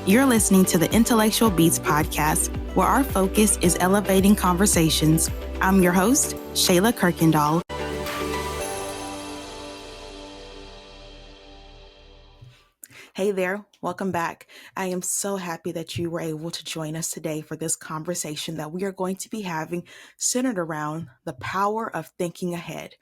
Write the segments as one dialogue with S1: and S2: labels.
S1: You're listening to the Intellectual Beats podcast, where our focus is elevating conversations. I'm your host, Shayla Kirkendall. Hey there, welcome back. I am so happy that you were able to join us today for this conversation that we are going to be having centered around the power of thinking ahead.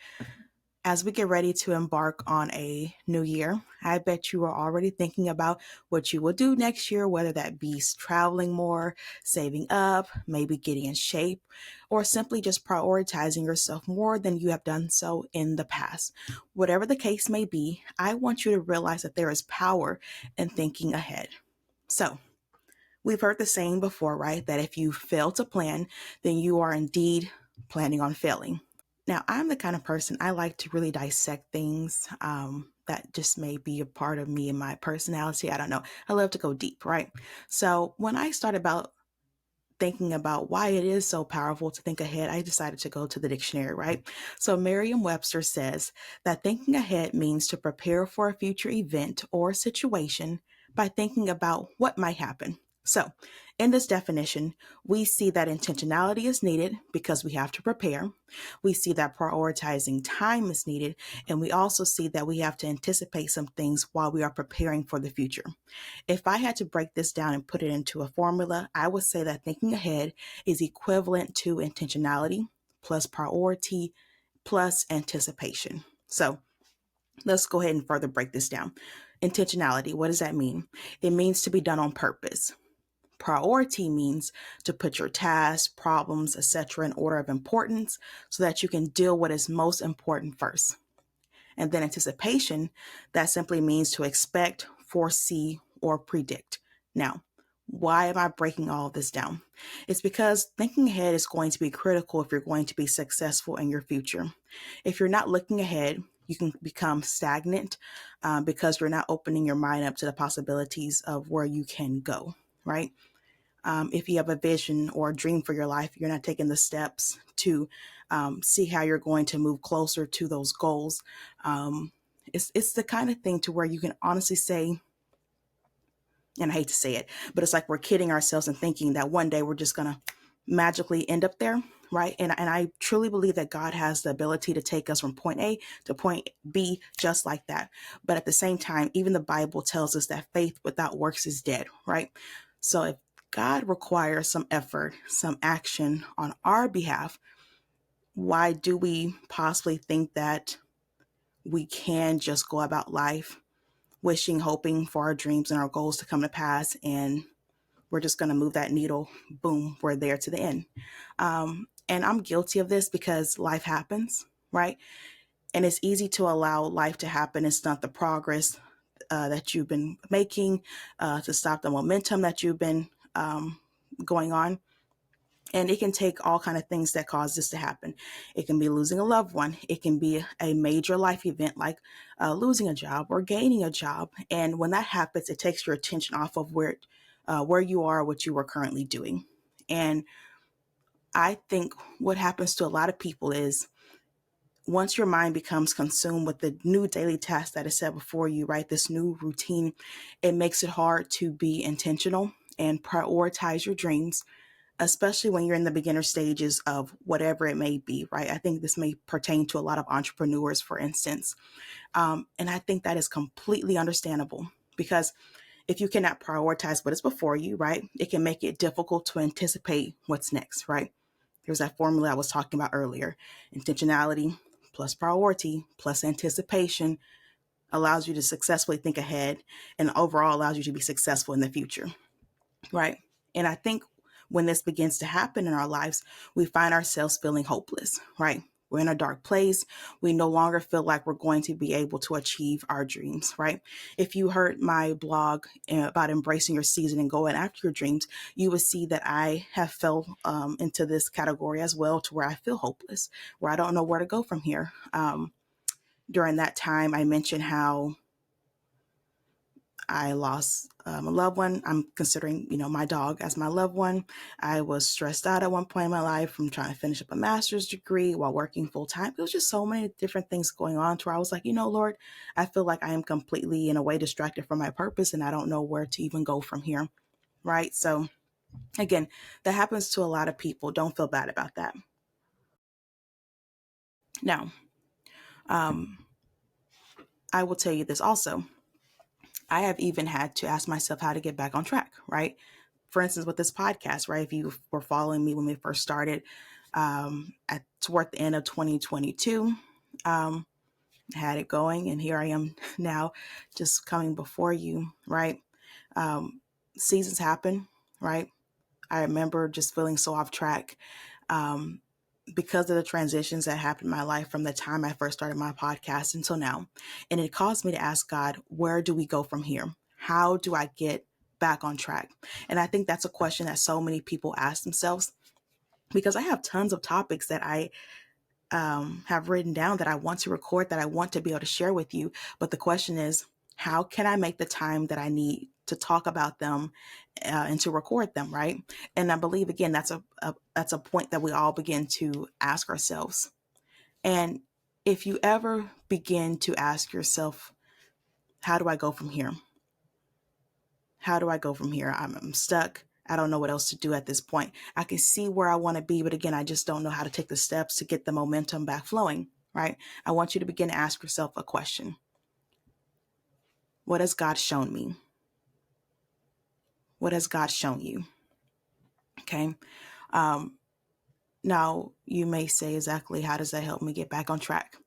S1: As we get ready to embark on a new year, I bet you are already thinking about what you will do next year, whether that be traveling more, saving up, maybe getting in shape, or simply just prioritizing yourself more than you have done so in the past. Whatever the case may be, I want you to realize that there is power in thinking ahead. So, we've heard the saying before, right? That if you fail to plan, then you are indeed planning on failing. Now, I'm the kind of person, I like to really dissect things that just may be a part of me and my personality. I don't know. I love to go deep, right? So when I started about thinking about why it is so powerful to think ahead, I decided to go to the dictionary, right? So Merriam-Webster says that thinking ahead means to prepare for a future event or situation by thinking about what might happen. So, in this definition, we see that intentionality is needed because we have to prepare. We see that prioritizing time is needed, and we also see that we have to anticipate some things while we are preparing for the future. If I had to break this down and put it into a formula, I would say that thinking ahead is equivalent to intentionality plus priority plus anticipation. So, let's go ahead and further break this down. Intentionality, what does that mean? It means to be done on purpose. Priority means to put your tasks, problems, etc. in order of importance so that you can deal with what is most important first. And then anticipation, that simply means to expect, foresee, or predict. Now, why am I breaking all of this down? It's because thinking ahead is going to be critical if you're going to be successful in your future. If you're not looking ahead, you can become stagnant because you're not opening your mind up to the possibilities of where you can go, right? If you have a vision or a dream for your life, you're not taking the steps to see how you're going to move closer to those goals. It's the kind of thing to where you can honestly say, and I hate to say it, but it's like we're kidding ourselves and thinking that one day we're just going to magically end up there, right? And I truly believe that God has the ability to take us from point A to point B just like that. But at the same time, even the Bible tells us that faith without works is dead, right? So if God requires some effort, some action on our behalf, why do we possibly think that we can just go about life wishing, hoping for our dreams and our goals to come to pass, and we're just going to move that needle, boom, we're there to the end. And I'm guilty of this because life happens, right? And it's easy to allow life to happen and stunt the progress that you've been making, to stop the momentum that you've been going on. And it can take all kind of things that cause this to happen. It can be losing a loved one. It can be a major life event like losing a job or gaining a job. And when that happens, it takes your attention off of where you are, what you are currently doing. And I think what happens to a lot of people is once your mind becomes consumed with the new daily task that is set before you, right, this new routine, it makes it hard to be intentional and prioritize your dreams, especially when you're in the beginner stages of whatever it may be, right? I think this may pertain to a lot of entrepreneurs, for instance. And I think that is completely understandable because if you cannot prioritize what is before you, right, it can make it difficult to anticipate what's next, right? There's that formula I was talking about earlier. Intentionality plus priority plus anticipation allows you to successfully think ahead and overall allows you to be successful in the future, right? And I think when this begins to happen in our lives, we find ourselves feeling hopeless, right? We're in a dark place. We no longer feel like we're going to be able to achieve our dreams, right? If you heard my blog about embracing your season and going after your dreams, you would see that I have fell into this category as well, to where I feel hopeless, where I don't know where to go from here. During that time, I mentioned how I lost a loved one. I'm considering, my dog as my loved one. I was stressed out at one point in my life from trying to finish up a master's degree while working full time. It was just so many different things going on to where I was like, Lord, I feel like I am completely in a way distracted from my purpose and I don't know where to even go from here. Right. So again, that happens to a lot of people. Don't feel bad about that. Now, I will tell you this also. I have even had to ask myself how to get back on track, right? For instance, with this podcast, right? If you were following me when we first started, toward the end of 2022, had it going, and here I am now, just coming before you, right? Seasons happen, right? I remember just feeling so off track because of the transitions that happened in my life from the time I first started my podcast until now. And it caused me to ask God, where do we go from here? How do I get back on track? And I think that's a question that so many people ask themselves, because I have tons of topics that I have written down that I want to record, that I want to be able to share with you. But the question is, how can I make the time that I need to talk about them and to record them, right? And I believe, again, that's a point that we all begin to ask ourselves. And if you ever begin to ask yourself, how do I go from here? How do I go from here? I'm stuck. I don't know what else to do at this point. I can see where I want to be, but again, I just don't know how to take the steps to get the momentum back flowing, right? I want you to begin to ask yourself a question. What has God shown me? What has God shown you? Okay. Now, you may say, exactly, how does that help me get back on track?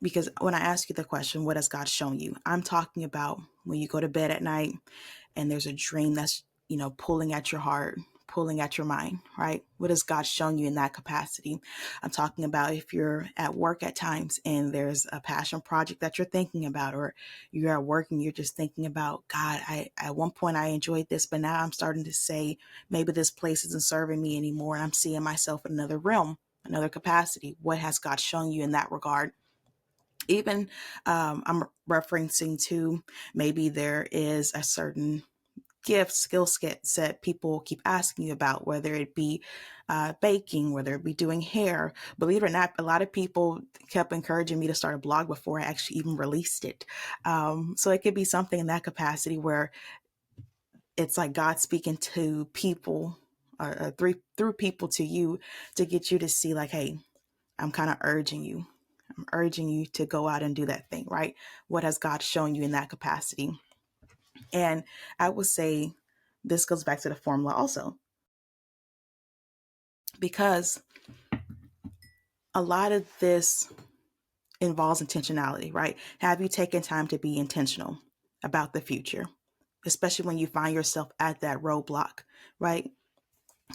S1: Because when I ask you the question, what has God shown you? I'm talking about when you go to bed at night and there's a dream that's, pulling at your heart, pulling at your mind, right? What has God shown you in that capacity? I'm talking about if you're at work at times and there's a passion project that you're thinking about, or you're at work and you're just thinking about, God, at one point I enjoyed this, but now I'm starting to say, maybe this place isn't serving me anymore. And I'm seeing myself in another realm, another capacity. What has God shown you in that regard? Even I'm referencing to, maybe there is a certain gift, skill set people keep asking you about, whether it be baking, whether it be doing hair. Believe it or not, a lot of people kept encouraging me to start a blog before I actually even released it. So it could be something in that capacity where it's like God speaking to people, or through people to you, to get you to see, like, hey, I'm kind of urging you. I'm urging you to go out and do that thing, right? What has God shown you in that capacity? And I would say this goes back to the formula also, because a lot of this involves intentionality, right? Have you taken time to be intentional about the future, especially when you find yourself at that roadblock, right?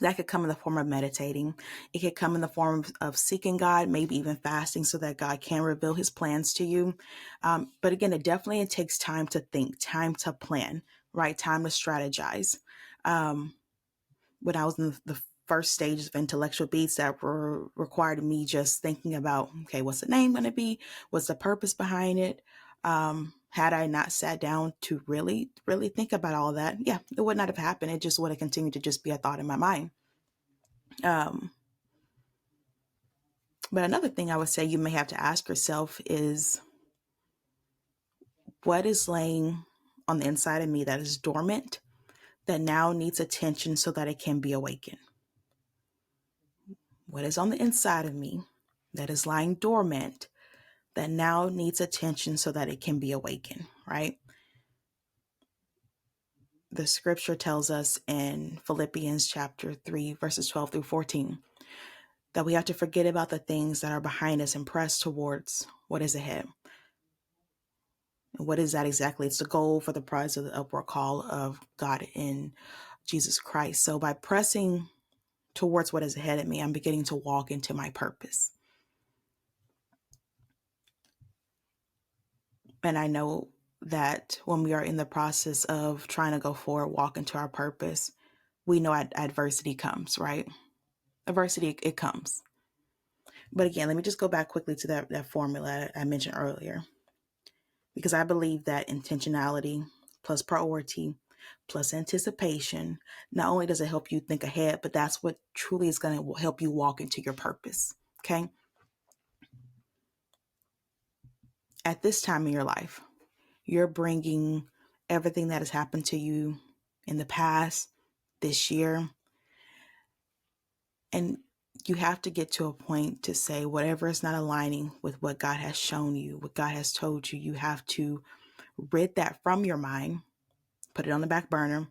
S1: That could come in the form of meditating. It could come in the form of seeking God, maybe even fasting so that God can reveal his plans to you. But again, it definitely takes time to think, time to plan, right? Time to strategize. When I was in the first stages of intellectual beats that were required me just thinking about, okay, what's the name going to be? What's the purpose behind it? Had I not sat down to really, really think about all that, yeah, it would not have happened. It just would have continued to just be a thought in my mind. But another thing I would say you may have to ask yourself is, what is laying on the inside of me that is dormant, that now needs attention so that it can be awakened? What is on the inside of me that is lying dormant, that now needs attention so that it can be awakened, right? The scripture tells us in Philippians chapter 3, verses 12 through 14, that we have to forget about the things that are behind us and press towards what is ahead. And what is that exactly? It's the goal for the prize of the upward call of God in Jesus Christ. So by pressing towards what is ahead of me, I'm beginning to walk into my purpose. And I know that when we are in the process of trying to go forward, walk into our purpose, we know adversity comes, right? Adversity, it comes. But again, let me just go back quickly to that formula I mentioned earlier. because I believe that intentionality plus priority plus anticipation, not only does it help you think ahead, but that's what truly is going to help you walk into your purpose. Okay. At this time in your life, you're bringing everything that has happened to you in the past, this year, and you have to get to a point to say whatever is not aligning with what God has shown you, what God has told you, you have to rid that from your mind, put it on the back burner,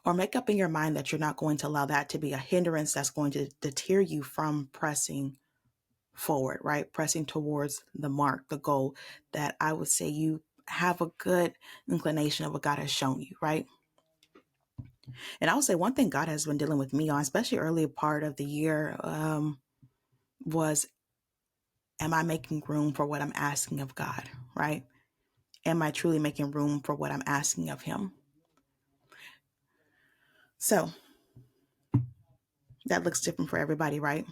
S1: or make up in your mind that you're not going to allow that to be a hindrance that's going to deter you from pressing forward, right? Pressing towards the mark, the goal that I would say you have a good inclination of what God has shown you, right? And I would say one thing God has been dealing with me on, especially early part of the year, was, am I making room for what I'm asking of God, right? Am I truly making room for what I'm asking of Him? So that looks different for everybody, right?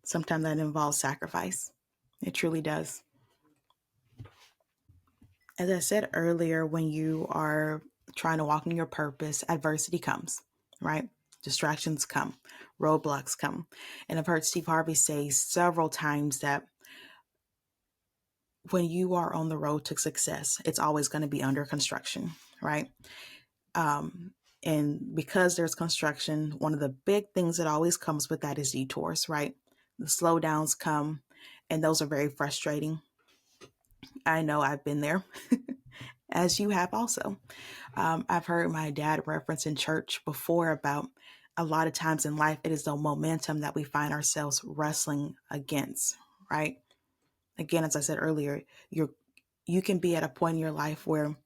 S1: Sometimes that involves sacrifice. It truly does. As I said earlier, when you are trying to walk in your purpose, adversity comes, right? Distractions come, roadblocks come. And I've heard Steve Harvey say several times that when you are on the road to success, it's always going to be under construction, right? And because there's construction, one of the big things that always comes with that is detours, right? The slowdowns come, and those are very frustrating. I know I've been there, as you have also. I've heard my dad reference in church before about a lot of times in life, it is the momentum that we find ourselves wrestling against, right? Again, as I said earlier, you can be at a point in your life where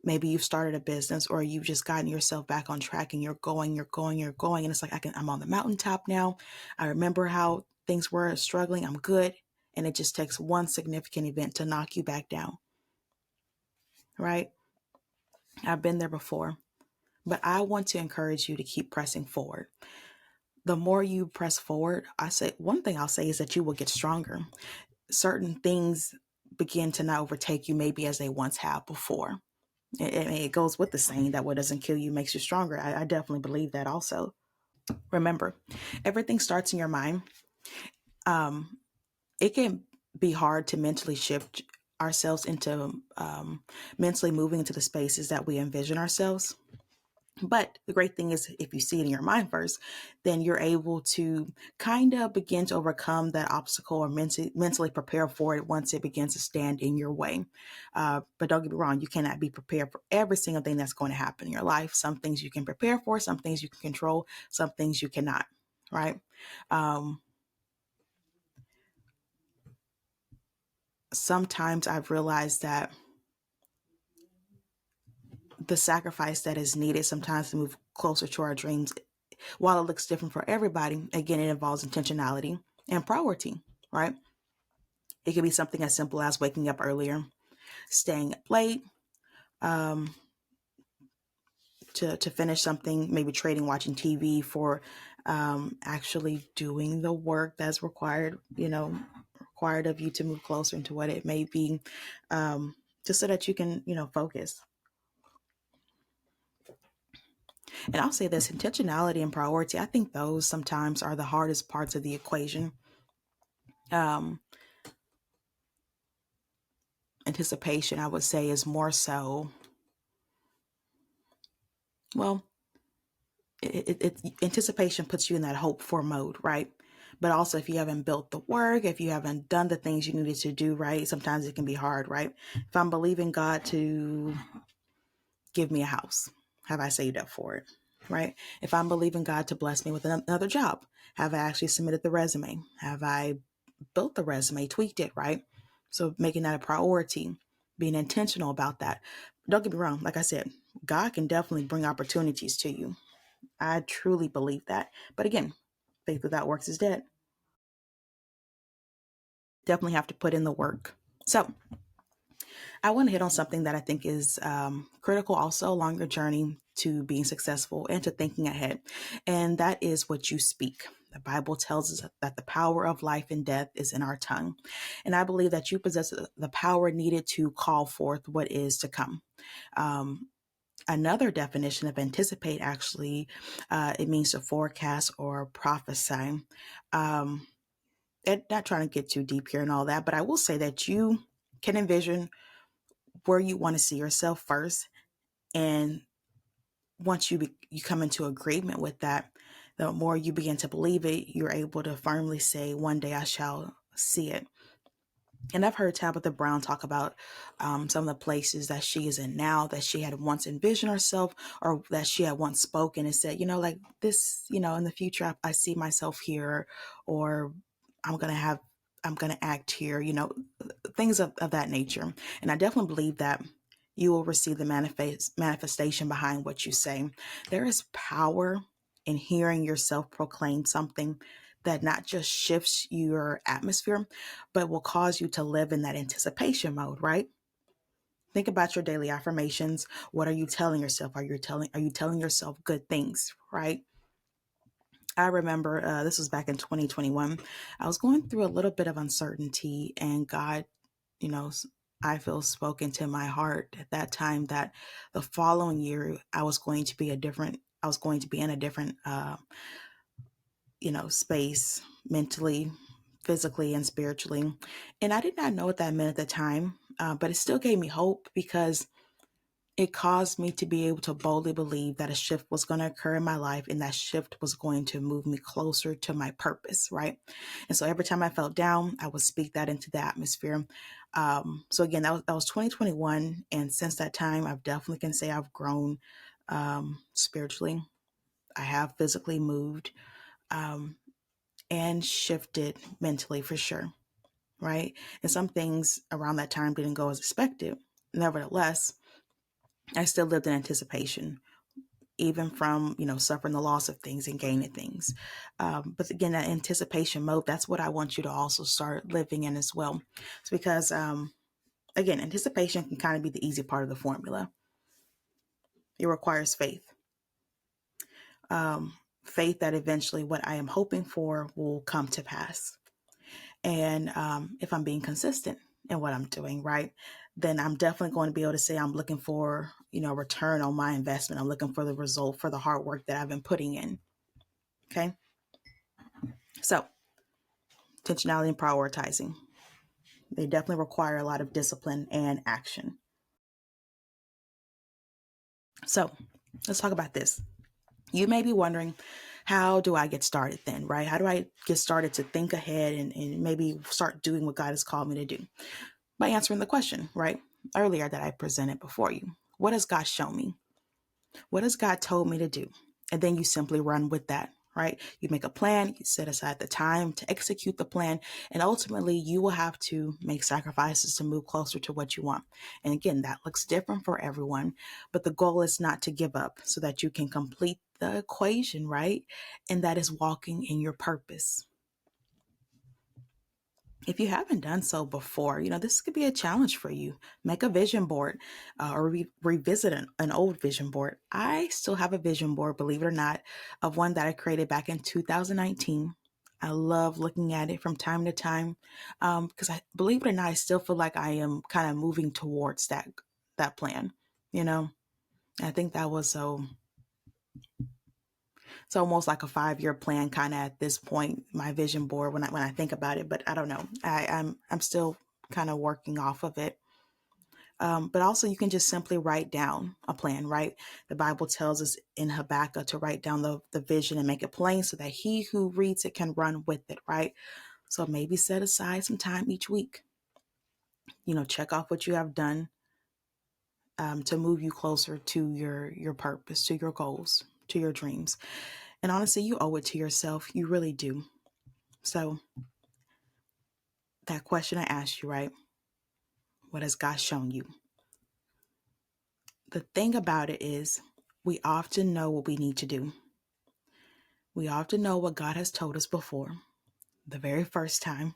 S1: maybe you've started a business or you've just gotten yourself back on track and you're going. And it's like, I'm on the mountaintop now. I remember how things were struggling. I'm good. And it just takes one significant event to knock you back down, right? I've been there before, but I want to encourage you to keep pressing forward. The more you press forward, one thing I'll say is that you will get stronger. Certain things begin to not overtake you maybe as they once have before. It goes with the saying that what doesn't kill you makes you stronger. I definitely believe that also. Remember, everything starts in your mind. It can be hard to mentally shift ourselves into mentally moving into the spaces that we envision ourselves. But the great thing is, if you see it in your mind first, then you're able to kind of begin to overcome that obstacle or mentally prepare for it once it begins to stand in your way. But don't get me wrong, you cannot be prepared for every single thing that's going to happen in your life. Some things you can prepare for, some things you can control, some things you cannot, right? Sometimes I've realized that the sacrifice that is needed sometimes to move closer to our dreams, while it looks different for everybody, again, it involves intentionality and priority, right? It could be something as simple as waking up earlier, staying up late, um, to finish something, maybe trading watching TV for actually doing the work that's required of you to move closer into what it may be, just so that you can, focus. And I'll say this: intentionality and priority, I think those sometimes are the hardest parts of the equation. Um, Anticipation, I would say, is more so, well, anticipation puts you in that hope for mode, right? But also, if you haven't built the work, if you haven't done the things you needed to do, right, sometimes it can be hard, right? If I'm believing God to give me a house, have I saved up for it, right? If I'm believing God to bless me with another job, have I actually submitted the resume? Have I built the resume, tweaked it, right? So making that a priority, being intentional about that. Don't get me wrong, like I said, God can definitely bring opportunities to you. I truly believe that. But again, faith without works is dead. Definitely have to put in the work. So I want to hit on something that I think is critical also along your journey to being successful and to thinking ahead. And that is what you speak. The Bible tells us that the power of life and death is in our tongue. And I believe that you possess the power needed to call forth what is to come. Um, Another definition of anticipate actually, it means to forecast or prophesy. Um, not trying to get too deep here and all that, but I will say that you can envision where you want to see yourself first. And once you come into agreement with that, the more you begin to believe it, you're able to firmly say, one day I shall see it. And I've heard Tabitha Brown talk about some of the places that she is in now, that she had once envisioned herself, or that she had once spoken and said, like this, in the future, I see myself here, or I'm going to have, I'm going to act here, things of that nature. And I definitely believe that you will receive the manifestation behind what you say. There is power in hearing yourself proclaim something that not just shifts your atmosphere, but will cause you to live in that anticipation mode, right? Think about your daily affirmations. What are you telling yourself? Are you telling yourself good things, right? I remember this was back in 2021. I was going through a little bit of uncertainty, and God, you know, I feel spoke into my heart at that time that the following year I was going to be in a different, space mentally, physically, and spiritually. And I did not know what that meant at the time, but it still gave me hope because it caused me to be able to boldly believe that a shift was going to occur in my life, and that shift was going to move me closer to my purpose, right? And so every time I felt down, I would speak that into the atmosphere. So again, that was 2021. And since that time, I've definitely can say I've grown spiritually. I have physically moved um, and shifted mentally for sure, right? And some things around that time didn't go as expected. Nevertheless, I still lived in anticipation, even from suffering the loss of things and gaining things. But again, that anticipation mode, that's what I want you to also start living in as well. It's because again, anticipation can kind of be the easy part of the formula. It requires faith. Faith that eventually what I am hoping for will come to pass. And if I'm being consistent in what I'm doing, right, then I'm definitely going to be able to say I'm looking for, return on my investment. I'm looking for the result for the hard work that I've been putting in. Okay. So intentionality and prioritizing, they definitely require a lot of discipline and action. So let's talk about this. You may be wondering, how do I get started then, right? How do I get started to think ahead and maybe start doing what God has called me to do? By answering the question, right, earlier that I presented before you. What has God shown me? What has God told me to do? And then you simply run with that, right? You make a plan, you set aside the time to execute the plan, and ultimately you will have to make sacrifices to move closer to what you want. And again, that looks different for everyone, but the goal is not to give up so that you can complete the equation, right? And that is walking in your purpose. If you haven't done so before, this could be a challenge for you. Make a vision board or revisit an old vision board. I still have a vision board, believe it or not, of one that I created back in 2019. I love looking at it from time to time because I believe it or not, I still feel like I am kind of moving towards that plan. You know, I think that was so. It's almost like a 5-year plan kind of at this point, my vision board when I think about it, but I don't know. I'm still kind of working off of it. But also you can just simply write down a plan, right? The Bible tells us in Habakkuk to write down the vision and make it plain so that he who reads it can run with it, right? So maybe set aside some time each week. Check off what you have done to move you closer to your purpose, to your goals, to your dreams. And honestly, you owe it to yourself. You really do. So that question I asked you, right? What has God shown you? The thing about it is we often know what we need to do. We often know what God has told us before, the very first time,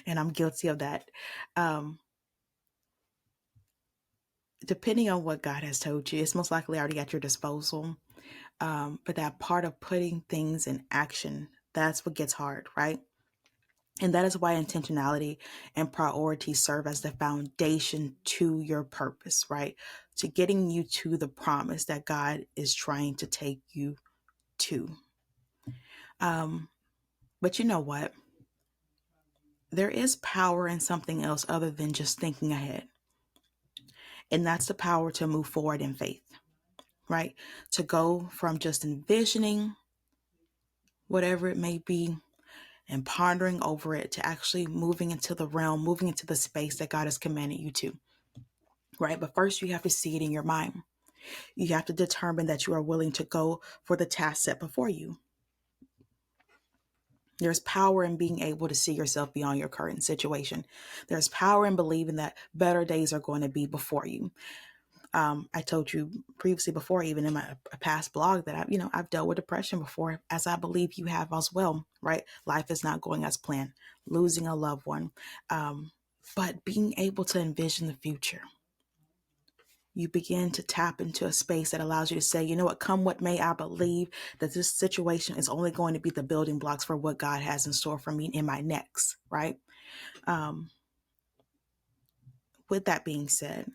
S1: and I'm guilty of that. depending on what God has told you, it's most likely already at your disposal. But that part of putting things in action, that's what gets hard, right? And that is why intentionality and priority serve as the foundation to your purpose, right? To getting you to the promise that God is trying to take you to. But you know what? There is power in something else other than just thinking ahead. And that's the power to move forward in faith, right? To go from just envisioning whatever it may be and pondering over it to actually moving into the realm, moving into the space that God has commanded you to, right? But first you have to see it in your mind. You have to determine that you are willing to go for the task set before you. There's power in being able to see yourself beyond your current situation. There's power in believing that better days are going to be before you. I told you previously before, even in my past blog, that I've dealt with depression before, as I believe you have as well, right? Life is not going as planned, losing a loved one, but being able to envision the future. You begin to tap into a space that allows you to say, you know what, come what may, I believe that this situation is only going to be the building blocks for what God has in store for me in my next, right? With that being said,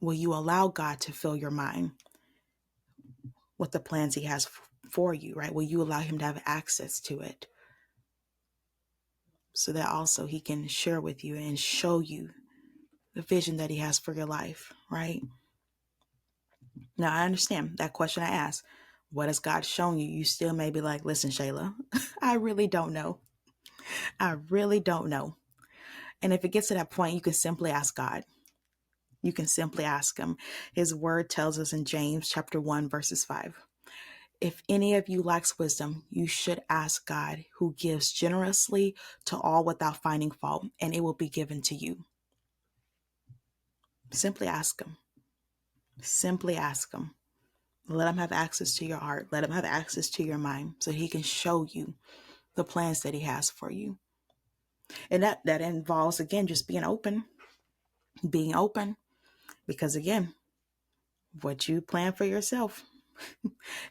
S1: will you allow God to fill your mind with the plans he has for you, right? Will you allow him to have access to it so that also he can share with you and show you the vision that he has for your life, right? Now, I understand that question I asked. What has God shown you? You still may be like, listen, Shayla, I really don't know. I really don't know. And if it gets to that point, you can simply ask God. You can simply ask him. His word tells us in James chapter 1, verses 5. If any of you lacks wisdom, you should ask God, who gives generously to all without finding fault, and it will be given to you. Simply ask him. Simply ask him. Let him have access to your heart. Let him have access to your mind so he can show you the plans that he has for you. And that involves, again, just being open. Being open. Because, again, what you plan for yourself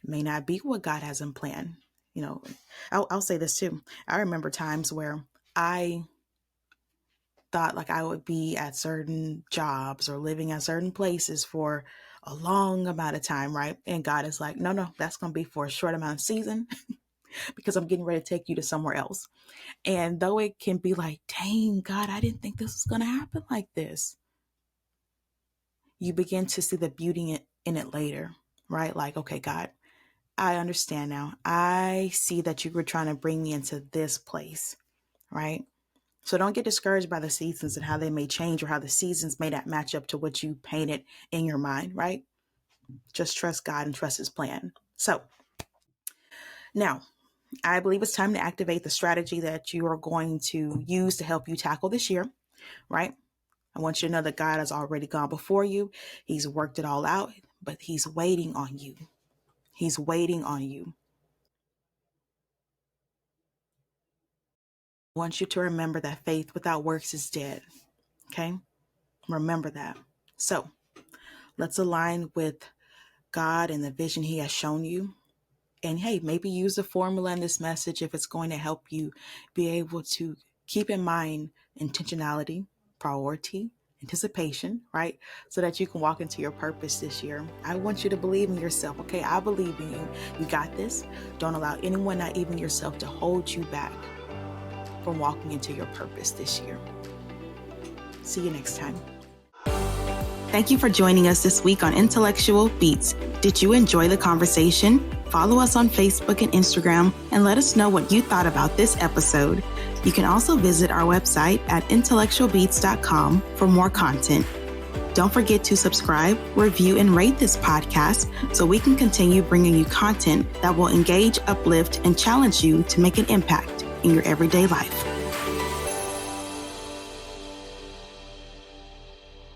S1: may not be what God has in plan. You know, I'll say this too. I remember times where I thought like I would be at certain jobs or living at certain places for a long amount of time, right? And God is like, no, that's going to be for a short amount of season because I'm getting ready to take you to somewhere else. And though it can be like, dang, God, I didn't think this was going to happen like this. You begin to see the beauty in it later, right? Like, okay, God, I understand now. I see that you were trying to bring me into this place, right? So don't get discouraged by the seasons and how they may change or how the seasons may not match up to what you painted in your mind, right? Just trust God and trust his plan. So now I believe it's time to activate the strategy that you are going to use to help you tackle this year, right? I want you to know that God has already gone before you. He's worked it all out, but he's waiting on you. He's waiting on you. I want you to remember that faith without works is dead. Okay? Remember that. So let's align with God and the vision he has shown you. And hey, maybe use the formula in this message if it's going to help you be able to keep in mind intentionality, priority, anticipation, right? So that you can walk into your purpose this year. I want you to believe in yourself. Okay, I believe in you. You got this. Don't allow anyone, not even yourself, to hold you back from walking into your purpose this year. See you next time. Thank you for joining us this week on Intellectual Beats. Did you enjoy the conversation? Follow us on Facebook and Instagram and let us know what you thought about this episode. You can also visit our website at intellectualbeats.com for more content. Don't forget to subscribe, review, and rate this podcast so we can continue bringing you content that will engage, uplift, and challenge you to make an impact in your everyday life.